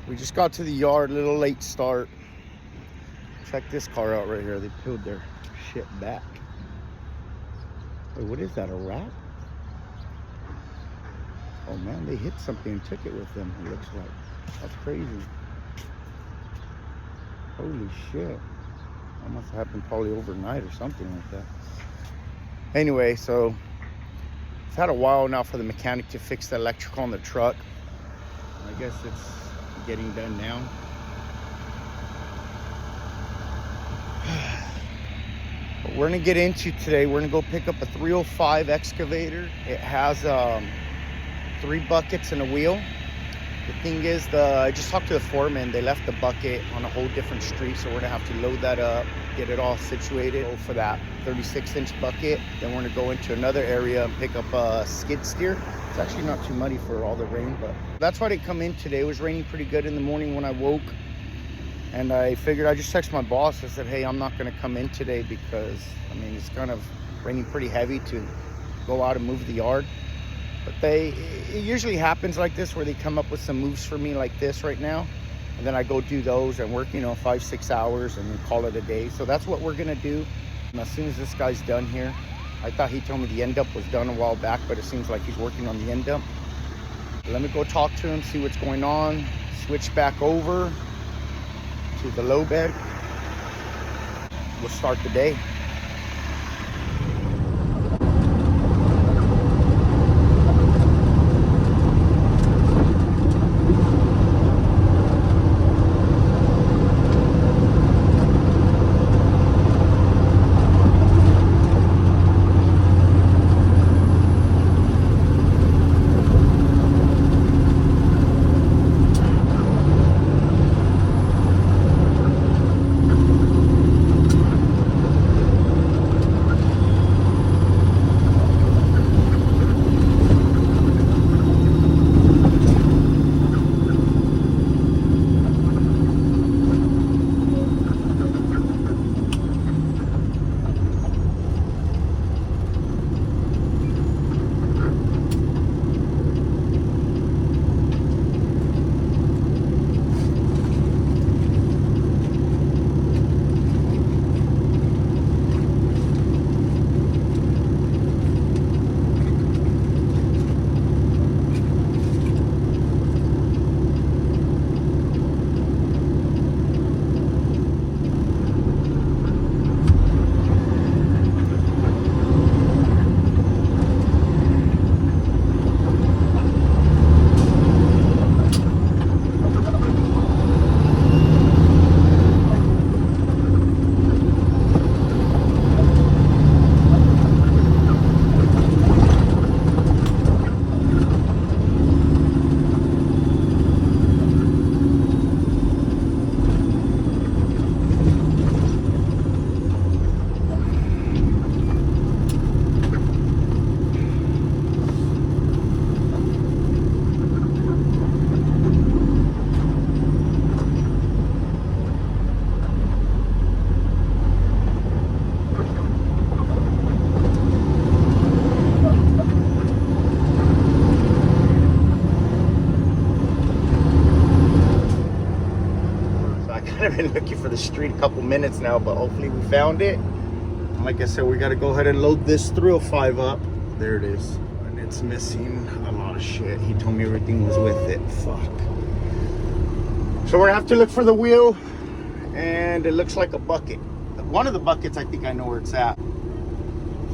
We just got to the yard, a little late start. Check this car out right here. They peeled their shit back. Wait, what is that, a rat? Oh man, they hit something and took it with them, it looks like. That's crazy. Holy shit. That must have happened probably overnight or something like that. Anyway, so it's had a while now for the mechanic to fix the electrical on the truck. I guess it's getting done now. What we're gonna get into today, we're gonna go pick up a 305 excavator. It has 3 buckets and a wheel. The thing is, I just talked to the foreman. They left the bucket on a whole different street, so we're gonna have to load that up, get it all situated. Go for that 36-inch bucket. Then we're gonna go into another area and pick up a skid steer. It's actually not too muddy for all the rain, but that's why I didn't come in today. It was raining pretty good in the morning when I woke, and I figured I just texted my boss. I said, hey, I'm not gonna come in today because I mean it's kind of raining pretty heavy to go out and move the yard. But it usually happens like this, where they come up with some moves for me like this right now, and then I go do those and work, 5-6 hours and then call it a day. So that's what we're gonna do. And as soon as this guy's done here, I thought he told me the end dump was done a while back, but it seems like he's working on the end dump. Let me go talk to him, see what's going on, switch back over to the low bed. We'll start the day. I've been looking for the street a couple minutes now, but hopefully we found it. And like I said, we got to go ahead and load this 305 up. There it is. And it's missing a lot of shit. He told me everything was with it. Fuck. So we're gonna have to look for the wheel, and it looks like a bucket. One of the buckets, I think I know where it's at.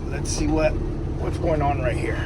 Let's see what's going on right here.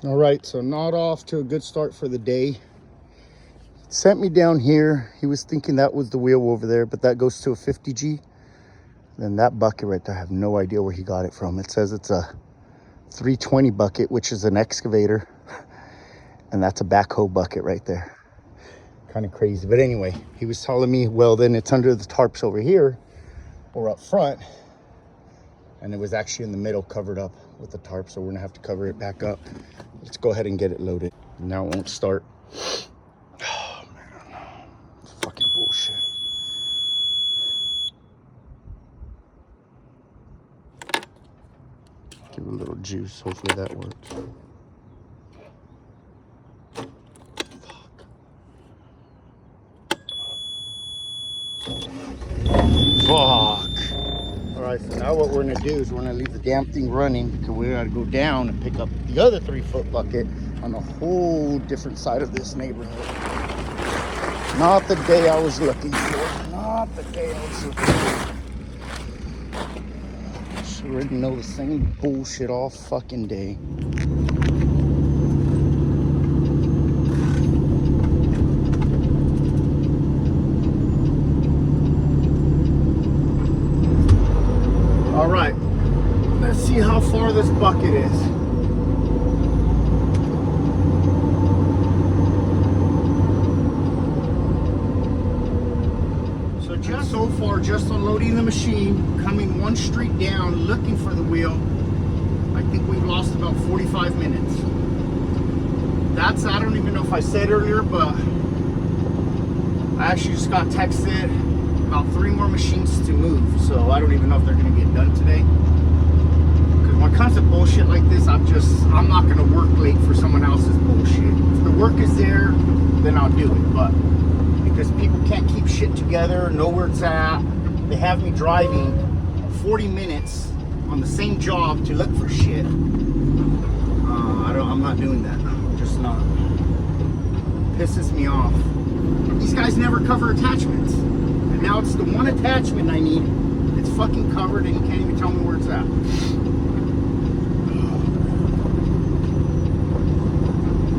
All right, so not off to a good start for the day. Sent me down here. He was thinking that was the wheel over there, but that goes to a 50G. Then that bucket right there, I have no idea where he got it from. It says it's a 320 bucket, which is an excavator. And that's a backhoe bucket right there. Kind of crazy. But anyway, he was telling me, well, then it's under the tarps over here or up front. And it was actually in the middle covered up with the tarp. So we're going to have to cover it back up. Let's go ahead and get it loaded. Now it won't start. Oh, man. It's fucking bullshit. Give it a little juice. Hopefully that works. Fuck. All right, so now what we're gonna do is we're gonna leave the damn thing running because we gotta go down and pick up the other 3-foot bucket on a whole different side of this neighborhood. Not the day I was looking for. Not the day I was looking for. Just already know the same bullshit all fucking day. All right, let's see how far this bucket is. So just so far, just unloading the machine, coming one street down, looking for the wheel, I think we've lost about 45 minutes. That's, I don't even know if I said earlier, but I actually just got texted about 3 more machines to move, so I don't even know if they're going to get done today. Because when it comes to bullshit like this, I'm not going to work late for someone else's bullshit. If the work is there, then I'll do it. But because people can't keep shit together, know where it's at, they have me driving 40 minutes on the same job to look for shit. I'm not doing that. I'm just not. Pisses me off. These guys never cover attachments. Now it's the one attachment I need. It's fucking covered and you can't even tell me where it's at.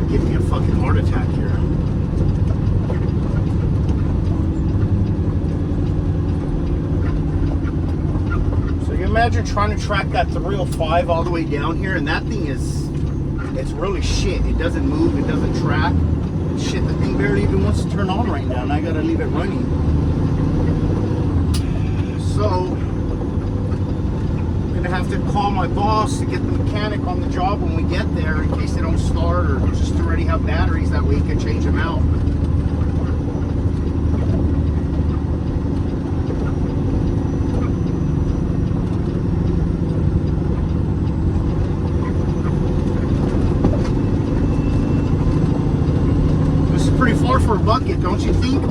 Give me a fucking heart attack here. So you imagine trying to track that 305 all the way down here, and that thing it's really shit. It doesn't move, it doesn't track. Shit, the thing barely even wants to turn on right now, and I gotta leave it running. So, I'm gonna have to call my boss to get the mechanic on the job when we get there in case they don't start, or just to already have batteries that we can change them out. This is pretty far for a bucket, don't you think?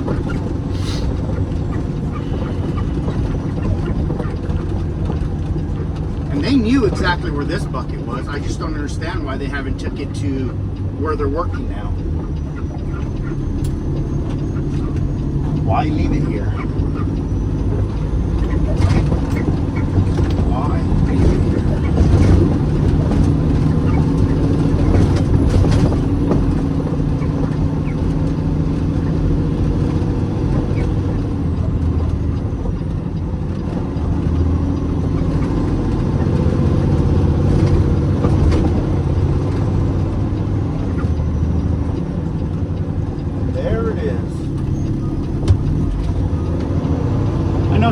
They knew exactly where this bucket was. I just don't understand why they haven't took it to where they're working now. Why leave it here? Why leave it here?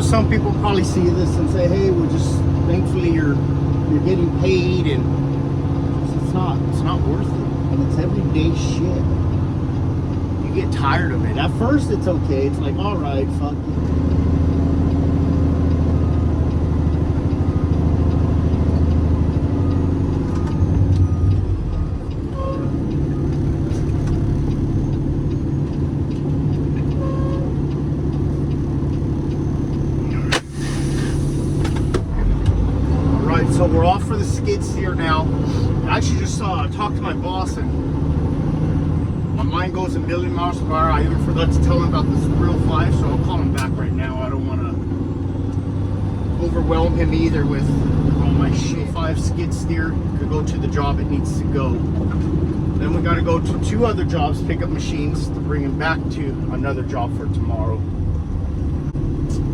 Some people probably see this and say, hey, well, just thankfully you're getting paid, and it's not worth it. And it's everyday shit. You get tired of it. At first it's okay. It's like, all right, fuck it. So we're off for the skid steer now. I actually just talked to my boss, and my mind goes a million miles per hour. I even forgot to tell him about this 305, so I'll call him back right now. I don't want to overwhelm him either with all my shit. 5 skid steer could go to the job it needs to go. Then we got to go to 2 other jobs, pick up machines to bring them back to another job for tomorrow.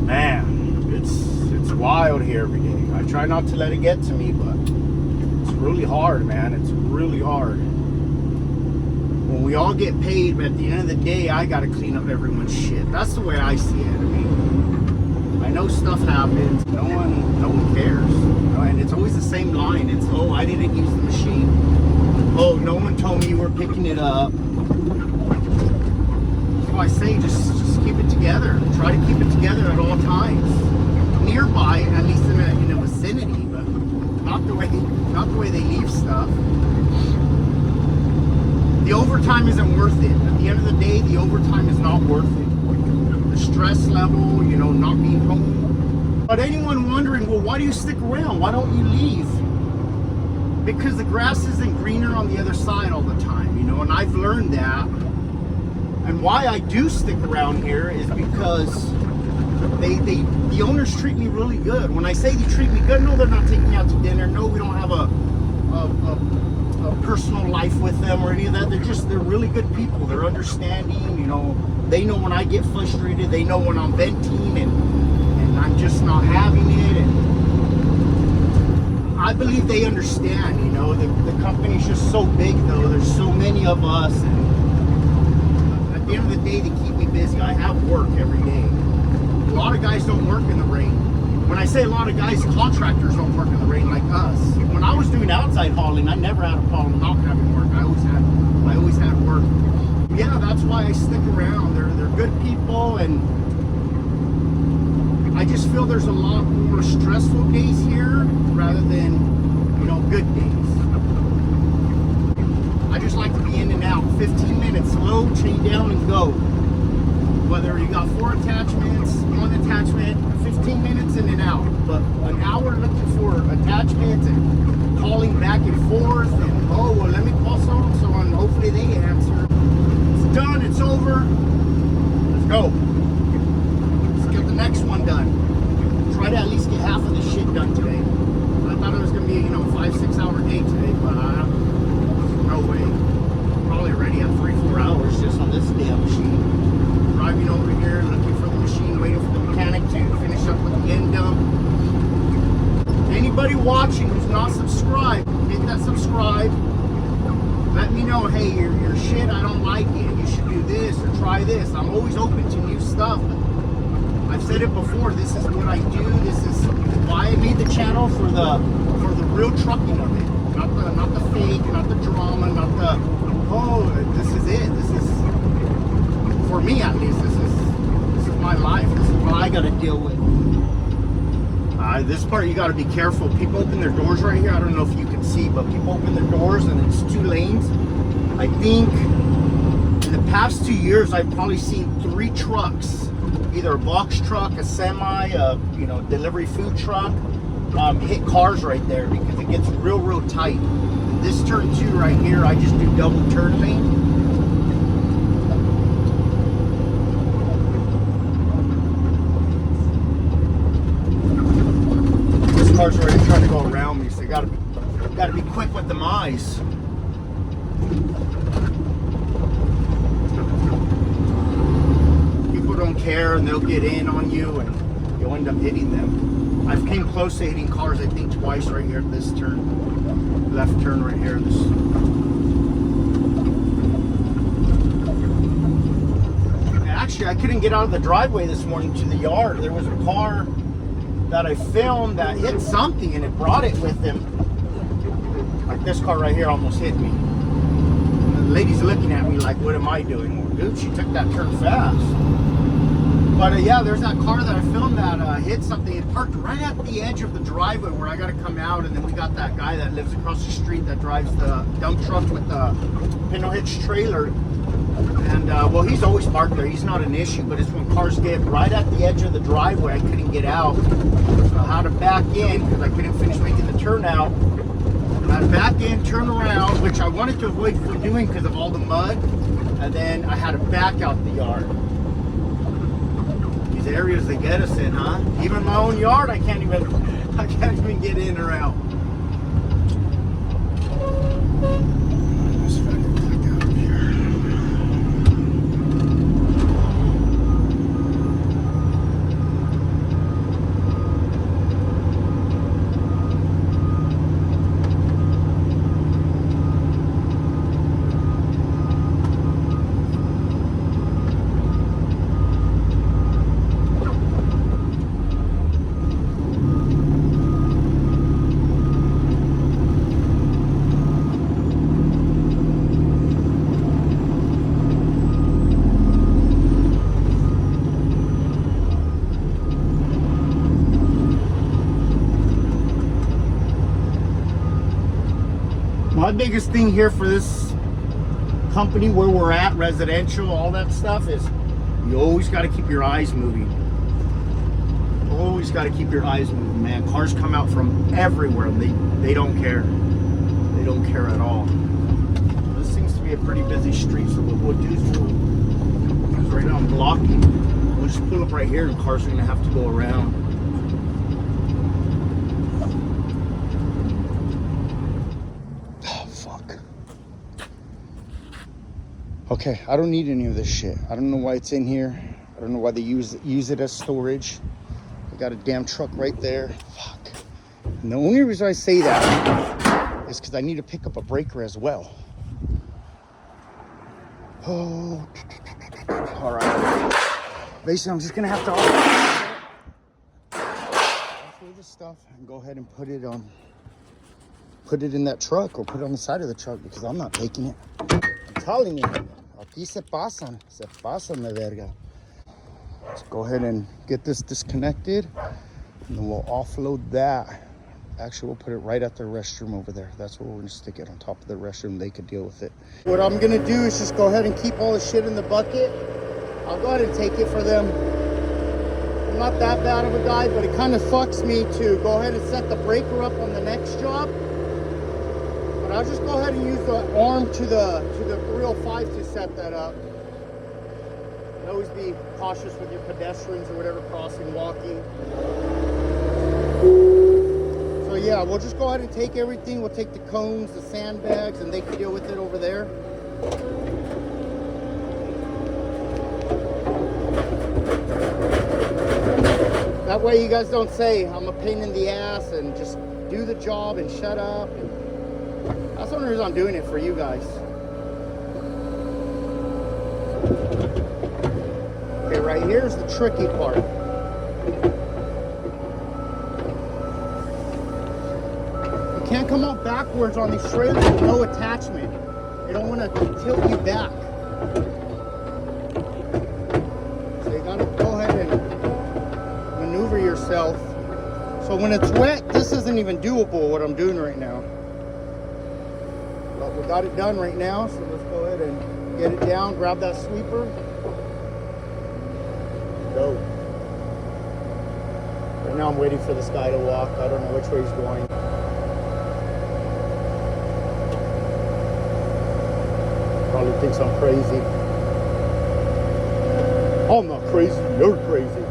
Man, it's wild here every day. I try not to let it get to me, but it's really hard, man. It's really hard. When we all get paid, but at the end of the day, I got to clean up everyone's shit. That's the way I see it. I mean, I know stuff happens. No one cares. You know, and it's always the same line. It's, oh, I didn't use the machine. Oh, no one told me you were picking it up. So I say, just keep it together. Try to keep it together at all times. Nearby, at least in a vicinity, but not the way they leave stuff. The overtime isn't worth it. At the end of the day, the overtime is not worth it. The stress level, you know, not being home. But anyone wondering, well, why do you stick around? Why don't you leave? Because the grass isn't greener on the other side all the time, you know, and I've learned that. And why I do stick around here is because the owners treat me really good. When I say they treat me good, no, they're not taking me out to dinner. No, we don't have a personal life with them or any of that. They're really good people. They're understanding, you know. They know when I get frustrated. They know when I'm venting and I'm just not having it. And I believe they understand, you know. The company's just so big, though. There's so many of us. And at the end of the day, they keep me busy. I have work every day. A lot of guys don't work in the rain. When I say a lot of guys, contractors don't work in the rain like us. When I was doing outside hauling, I never had a problem not having work. I always had work. Yeah, that's why I stick around. They're good people, and I just feel there's a lot more stressful days here rather than, you know, good days. I just like to be in and out. 15 minutes, load, chain down, and go. Whether you got 4 attachments, 1 attachment, 15 minutes in and out. But an hour looking for attachments and calling back and forth and, oh, well, let me call so and hopefully they answer. It's done, it's over. Let's go. Let's get the next one done. Try to at least get half of this shit done today. I thought it was going to be, you know, 5-6 hour day today, but no way. Probably already at 3-4 hours just on this damn machine. Driving over here, looking for the machine, waiting for the mechanic to finish up with the end dump. Anybody watching who's not subscribed, hit that subscribe. Let me know, hey, your shit, I don't like it. You should do this or try this. I'm always open to new stuff. I've said it before, this is what I do. This is why I made the channel, for the real trucking of it. Not the fake, not the drama, not the, oh, this is it. This is, for me at least, this is my life. This is what I got to deal with. This part you got to be careful. People open their doors right here. I don't know if you can see, but people open their doors and it's 2 lanes. I think in the past 2 years, I've probably seen 3 trucks, either a box truck, a semi, a delivery food truck, hit cars right there because it gets real tight. This turn 2 right here, I just do double turn lane. Cars already trying to go around me, so you gotta be quick with them eyes. People don't care and they'll get in on you and you'll end up hitting them. I've came close to hitting cars, I think twice right here at this turn. Left turn right here. Actually, I couldn't get out of the driveway this morning to the yard. There was a car that I filmed that hit something and it brought it with him. Like this car right here almost hit me. And the lady's looking at me like, what am I doing? Well, dude, she took that turn fast. But yeah, there's that car that I filmed that hit something. It parked right at the edge of the driveway where I got to come out, and then we got that guy that lives across the street that drives the dump truck with the pinto hitch trailer. And well, he's always parked there. He's not an issue, but it's when cars get right at the edge of the driveway, I couldn't get out. So I had to back in because I couldn't finish making the turnout. I had to back in, turn around, which I wanted to avoid from doing because of all the mud. And then I had to back out the yard. These areas they get us in, huh? Even my own yard, I can't even get in or out. biggest thing here for this company where we're at, residential, all that stuff, is you always got to keep your eyes moving. Always got to keep your eyes moving, man. Cars come out from everywhere. They don't care. They don't care at all. This seems to be a pretty busy street, so what we'll do is because right now I'm blocking. We'll just pull up right here and cars are going to have to go around. Oh, fuck. Okay, I don't need any of this shit. I don't know why it's in here. I don't know why they use it as storage. They got a damn truck right there. Fuck. And the only reason I say that is because I need to pick up a breaker as well. Oh, all right. Basically, I'm just gonna have to throw this stuff and go ahead and put it in that truck or put it on the side of the truck because I'm not taking it. I'm telling you, aquí se pasan de verga. Let's go ahead and get this disconnected, and then we'll offload that. Actually, we'll put it right at the restroom over there. That's where we're gonna stick it, on top of the restroom. They could deal with it. What I'm gonna do is just go ahead and keep all the shit in the bucket. I'll go ahead and take it for them. I'm not that bad of a guy, but it kind of fucks me to go ahead and set the breaker up on the next job. But I'll just go ahead and use the arm to the 305 to set that up. And always be cautious with your pedestrians or whatever, crossing, walking. So yeah, we'll just go ahead and take everything. We'll take the cones, the sandbags, and they can deal with it over there. That way you guys don't say I'm a pain in the ass, and just do the job and shut up. And that's the only reason I'm doing it, for you guys. Okay, right here's the tricky part. You can't come out backwards on these trailers with no attachment. They don't want to tilt you back. So you gotta go ahead and maneuver yourself. So when it's wet, this isn't even doable, what I'm doing right now. But we got it done right now, so let's go ahead and get it down, grab that sweeper. Go. Right now I'm waiting for this guy to walk. I don't know which way he's going. Probably thinks I'm crazy. I'm not crazy, you're crazy.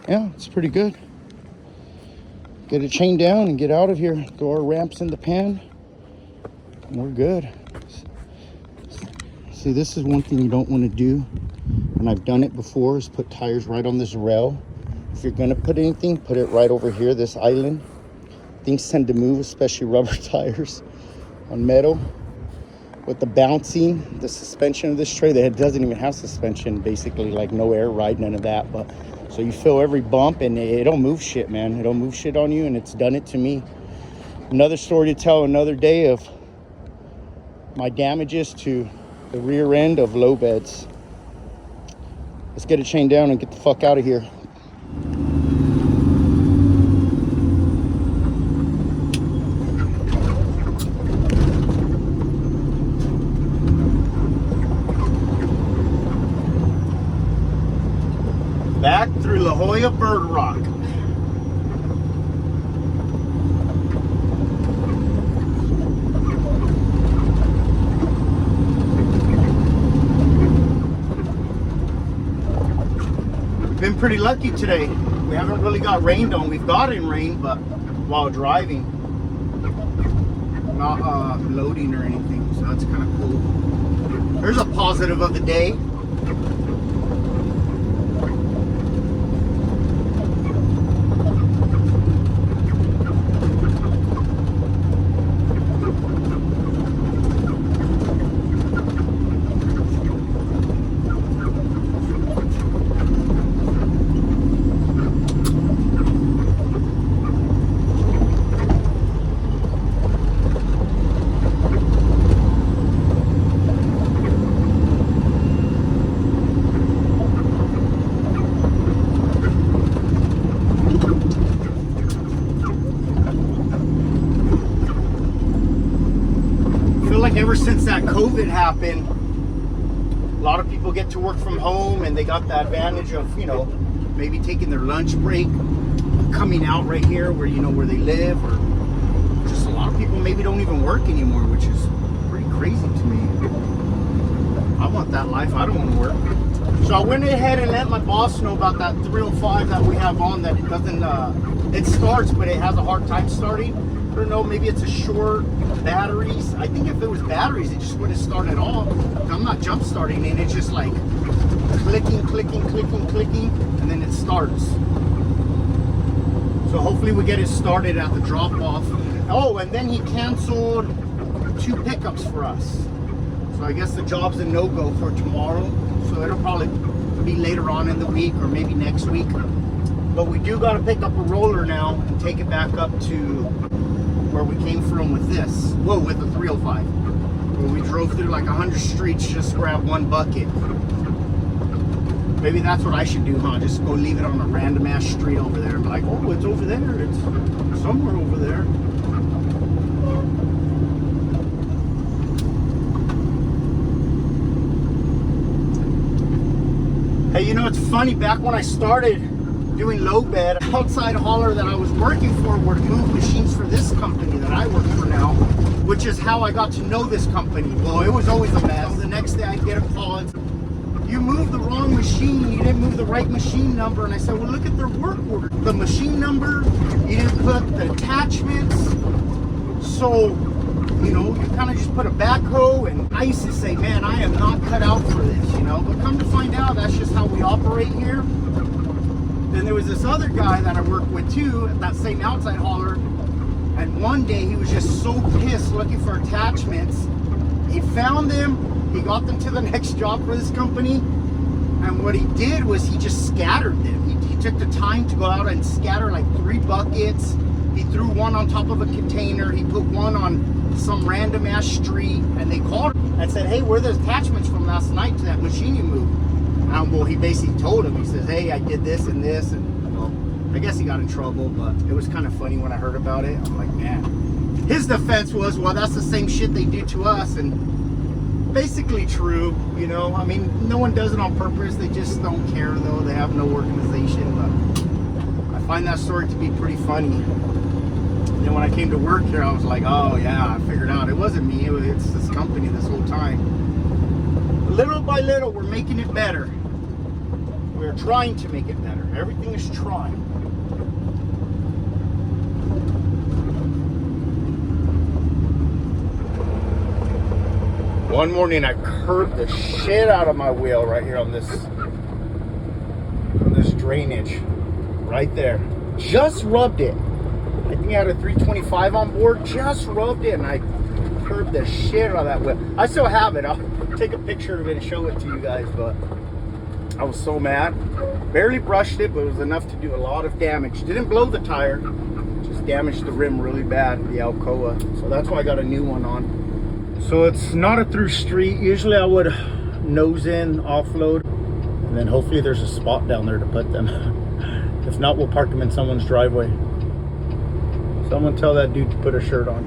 Yeah, it's pretty good. Get it chained down and get out of here. Throw our ramps in the pan, and we're good. See, this is one thing you don't want to do, and I've done it before, is put tires right on this rail. If you're gonna put anything, put it right over here, this island. Things tend to move, especially rubber tires on metal. With the bouncing, the suspension of this tray, that doesn't even have suspension, basically, like no air ride, none of that. But so you feel every bump, and it don't move shit, man. It don't move shit on you, and it's done it to me. Another story to tell another day of my damages to the rear end of low beds. Let's get it chained down and get the fuck out of here. Back through La Jolla Bird Rock. We've been pretty lucky today. We haven't really got rained on. We've gotten rain, but while driving, not loading or anything. So that's kind of cool. There's a positive of the day. Ever since that COVID happened, a lot of people get to work from home and they got the advantage of, you know, maybe taking their lunch break, coming out right here where, you know, where they live, or just a lot of people maybe don't even work anymore, which is pretty crazy to me. I want that life. I don't want to work. So I went ahead and let my boss know about that 305 that we have on, that it doesn't, it starts, but it has a hard time starting. I don't know, maybe it's a short batteries. I think if it was batteries, it just wouldn't start at all. I'm not jump starting and it's just like clicking, clicking, clicking, clicking, and then it starts. So hopefully we get it started at the drop off. Oh, and then he canceled 2 pickups for us. So I guess the job's a no-go for tomorrow. So it'll probably be later on in the week or maybe next week. But we do got to pick up a roller now and take it back up to where we came from with this. Whoa, with the 305. Where we drove through like 100 streets just to grab 1 bucket. Maybe that's what I should do, huh? Just go leave it on a random ass street over there and be like, oh, it's over there. It's somewhere over there. Hey, you know, it's funny, back when I started doing Lowbed, outside hauler that I was working for would move machines for this company that I work for now, which is how I got to know this company. Well, it was always a mess. The next day I'd get a call and you moved the wrong machine, you didn't move the right machine number. And I said, well, look at their work order. The machine number, you didn't put the attachments. So, you know, you kind of just put a backhoe, and I used to say, man, I am not cut out for this, you know. But come to find out, that's just how we operate here. Then there was this other guy that I worked with too, at that same outside hauler, and one day he was just so pissed looking for attachments. He found them, he got them to the next job for this company, and what he did was he just scattered them. He took the time to go out and scatter like 3 buckets. He threw 1 on top of a container, he put 1 on some random ass street, and they called him and said, hey, where are the attachments from last night to that machine you moved? Well, he basically told him, he says, hey, I did this and this, and well, I guess he got in trouble, but it was kind of funny when I heard about it. I'm like, man. His defense was, well, that's the same shit they do to us, and basically true, you know. I mean, no one does it on purpose. They just don't care, though. They have no organization, but I find that story to be pretty funny. And then when I came to work here, I was like, oh, yeah, I figured out it wasn't me. It's this company this whole time. Little by little, we're making it better. We're trying to make it better. Everything is trying. One morning, I curved the shit out of my wheel right here on this drainage. Right there. Just rubbed it. I think I had a 325 on board. Just rubbed it, and I curved the shit out of that wheel. I still have it. I'll take a picture of it and show it to you guys, but I was so mad. Barely brushed it, but it was enough to do a lot of damage. Didn't blow the tire, just damaged the rim really bad, the Alcoa. So that's why I got a new one on. So it's not a through street. Usually I would nose in, offload, and then hopefully there's a spot down there to put them. If not, we'll park them in someone's driveway. Someone tell that dude to put a shirt on.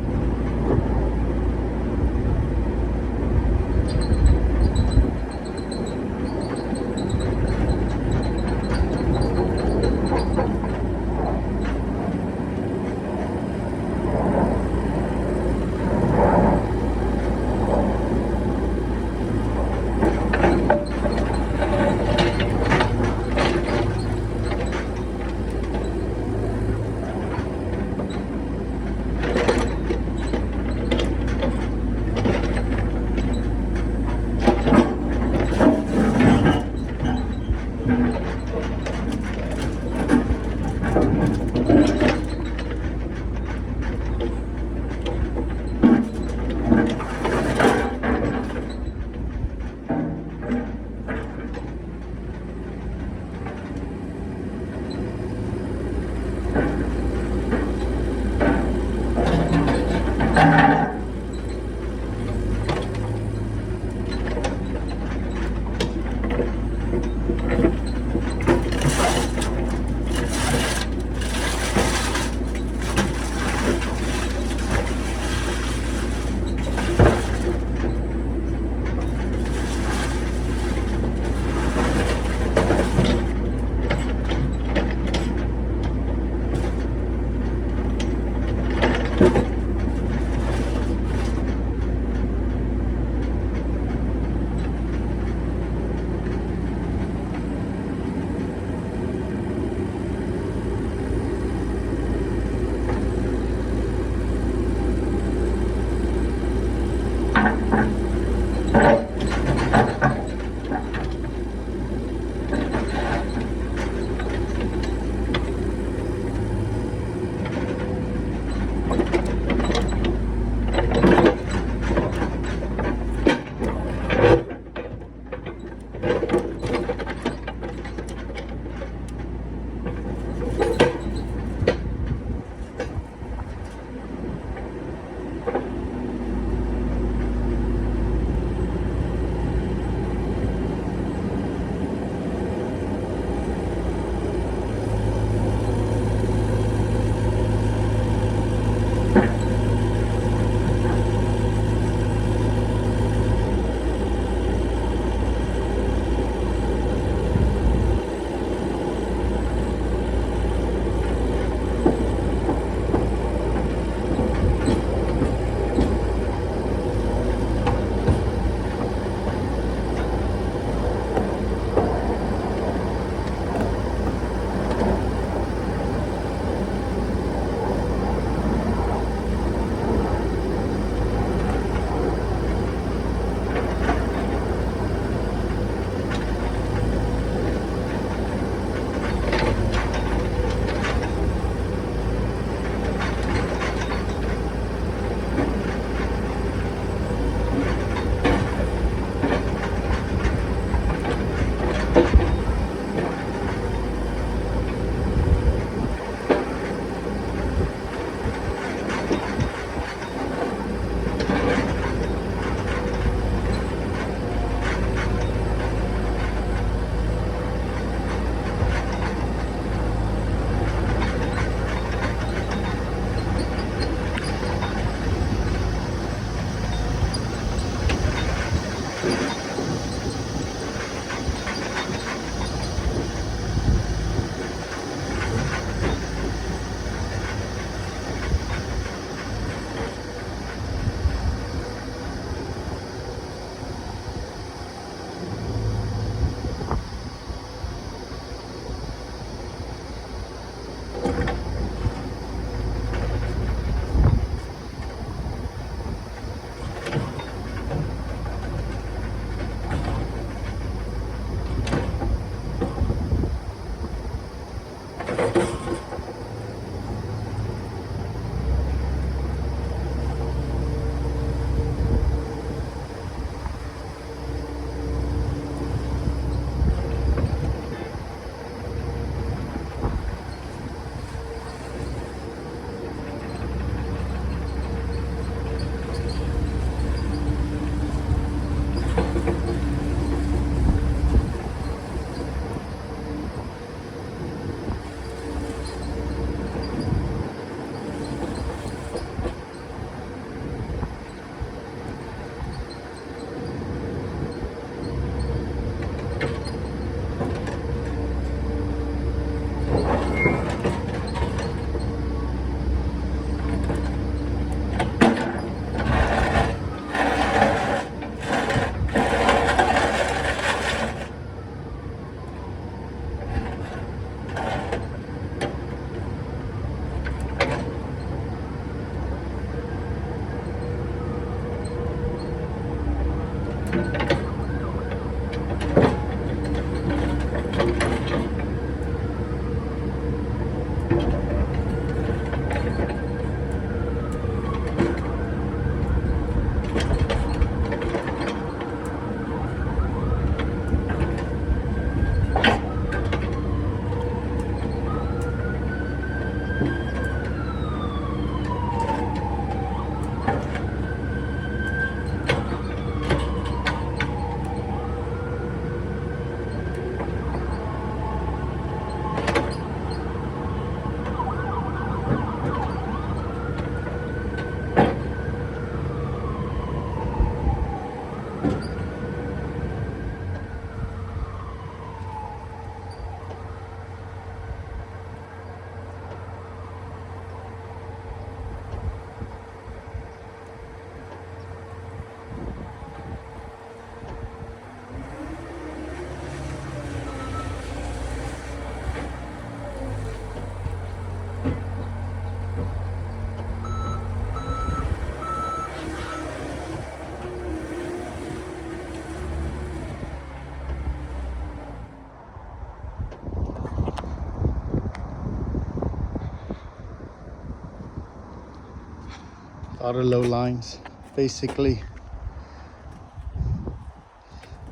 Auto low lines. Basically,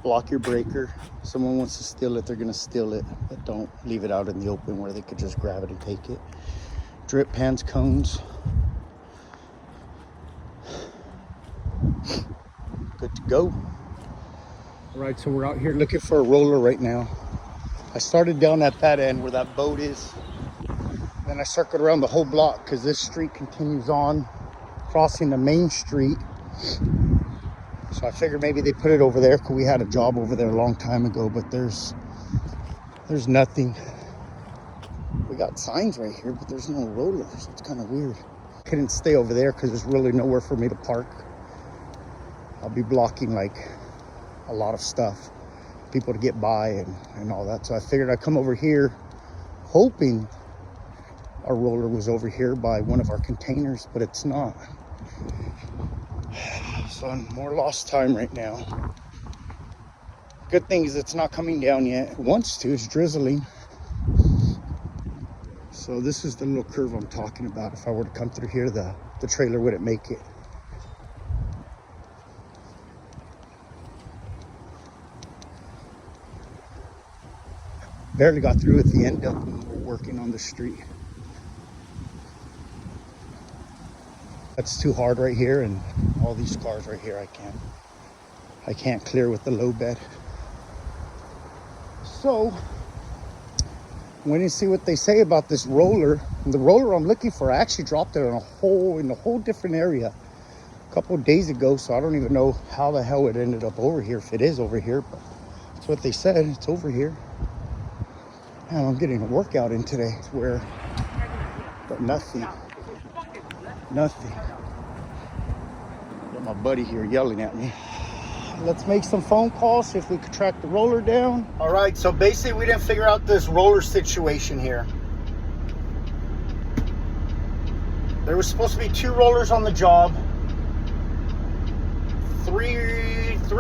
block your breaker. Someone wants to steal it, they're gonna steal it, but don't leave it out in the open where they could just grab it and take it. Drip pans, cones. Good to go. All right, so we're out here looking for a roller right now. I started down at that end where that boat is. Then I circled around the whole block because this street continues on, crossing the main street. So I figured maybe they put it over there because we had a job over there a long time ago, but there's nothing. We got signs right here, but there's no rollers. It's kind of weird. Couldn't stay over there because there's really nowhere for me to park. I'll be blocking like a lot of stuff, people to get by and all that. So I figured I'd come over here hoping our roller was over here by one of our containers, but it's not. So I'm more lost time right now. Good thing is it's not coming down yet. It wants to, it's drizzling. So this is the little curve I'm talking about. If I were to come through here, the trailer wouldn't make it. Barely got through at the end of when we were working on the street. That's too hard right here, and all these cars right here, I can't clear with the low bed. So went and see what they say about this roller. And the roller I'm looking for, I actually dropped it in a whole different area a couple of days ago. So I don't even know how the hell it ended up over here, if it is over here, but that's what they said. It's over here. Man, I'm getting a workout in today. It's where, but nothing. Got my buddy here yelling at me. Let's make some phone calls, see if we could track the roller down. All right, so basically we didn't figure out this roller situation here. There was supposed to be 2 rollers on the job. Three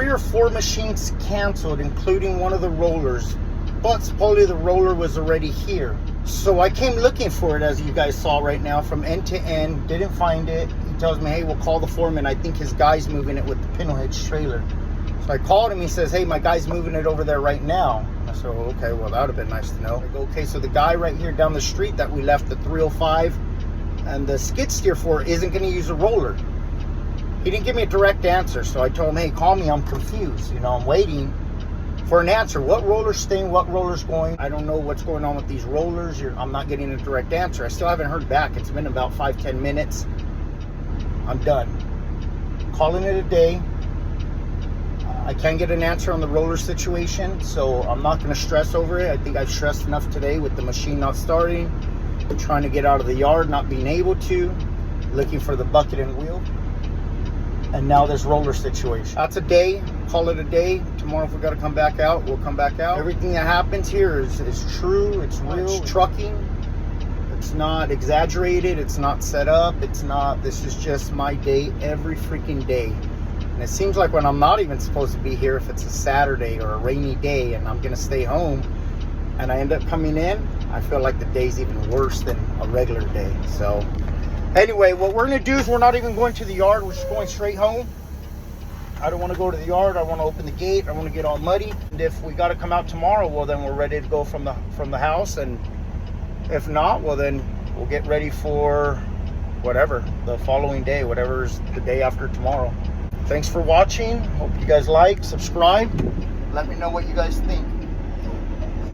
or four machines canceled, including one of the rollers. But supposedly the roller was already here. So I came looking for it, as you guys saw right now, from end to end. Didn't find it. He tells me, hey, we'll call the foreman. I think his guy's moving it with the Pinhole-Hitch trailer. So I called him. He says, hey, my guy's moving it over there right now. I said, oh, okay, well, that would have been nice to know. I go, okay, so the guy right here down the street that we left the 305 and the skid steer for isn't going to use a roller. He didn't give me a direct answer. So I told him, hey, call me. I'm confused. You know, I'm waiting for an answer. What roller's staying, what roller's going? I don't know what's going on with these rollers. I'm not getting a direct answer. I still haven't heard back. It's been about 5-10 minutes. I'm done. Calling it a day. I can't get an answer on the roller situation, so I'm not going to stress over it. I think I've stressed enough today with the machine not starting, trying to get out of the yard, not being able to, looking for the bucket and wheel, and now this roller situation. That's a day. Call it a day. Tomorrow, if we got to come back out, we'll come back out. Everything that happens here is true. It's real. It's trucking. It's not exaggerated. It's not set up. It's not. This is just my day every freaking day. And it seems like when I'm not even supposed to be here, if it's a Saturday or a rainy day and I'm going to stay home and I end up coming in, I feel like the day's even worse than a regular day. So anyway, what we're going to do is we're not even going to the yard. We're just going straight home. I don't want to go to the yard. I want to open the gate. I want to get all muddy. And if we got to come out tomorrow, well, then we're ready to go from the house. And if not, well, then we'll get ready for whatever, the following day, whatever's the day after tomorrow. Thanks for watching. Hope you guys like, subscribe. Let me know what you guys think.